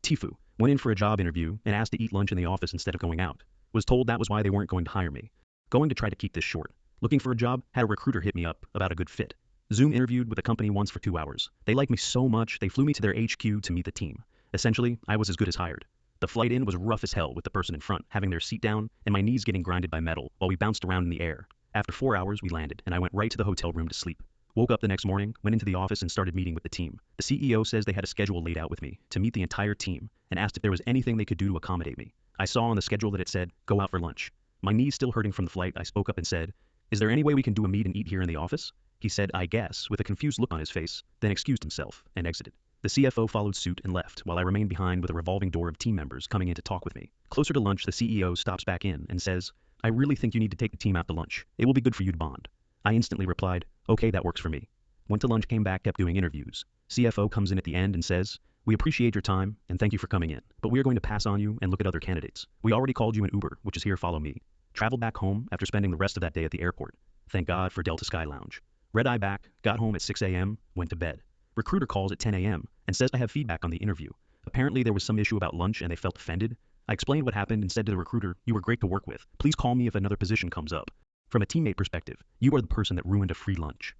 TIFU. Went in for a job interview and asked to eat lunch in the office instead of going out. Was told that was why they weren't going to hire me. Going to try to keep this short. Looking for a job, had a recruiter hit me up about a good fit. Zoom interviewed with a company once for 2 hours. They liked me so much, they flew me to their HQ to meet the team. Essentially, I was as good as hired. The flight in was rough as hell with the person in front having their seat down and my knees getting grinded by metal while we bounced around in the air. After 4 hours, we landed and I went right to the hotel room to sleep. Woke up the next morning, went into the office and started meeting with the team. The CEO says they had a schedule laid out with me to meet the entire team and asked if there was anything they could do to accommodate me. I saw on the schedule that it said, go out for lunch. My knees still hurting from the flight, I spoke up and said, is there any way we can do a meet and eat here in the office? He said, I guess, with a confused look on his face, then excused himself and exited. The CFO followed suit and left, while I remained behind with a revolving door of team members coming in to talk with me. Closer to lunch, the CEO stops back in and says, I really think you need to take the team out to lunch. It will be good for you to bond. I instantly replied, okay, that works for me. Went to lunch, came back, kept doing interviews. CFO comes in at the end and says, we appreciate your time and thank you for coming in, but we are going to pass on you and look at other candidates. We already called you an Uber, which is here, follow me. Traveled back home after spending the rest of that day at the airport. Thank God for Delta Sky Lounge. Red eye back, got home at 6 a.m., went to bed. Recruiter calls at 10 a.m. and says I have feedback on the interview. Apparently there was some issue about lunch and they felt offended. I explained what happened and said to the recruiter, you were great to work with. Please call me if another position comes up. From a teammate perspective, you are the person that ruined a free lunch.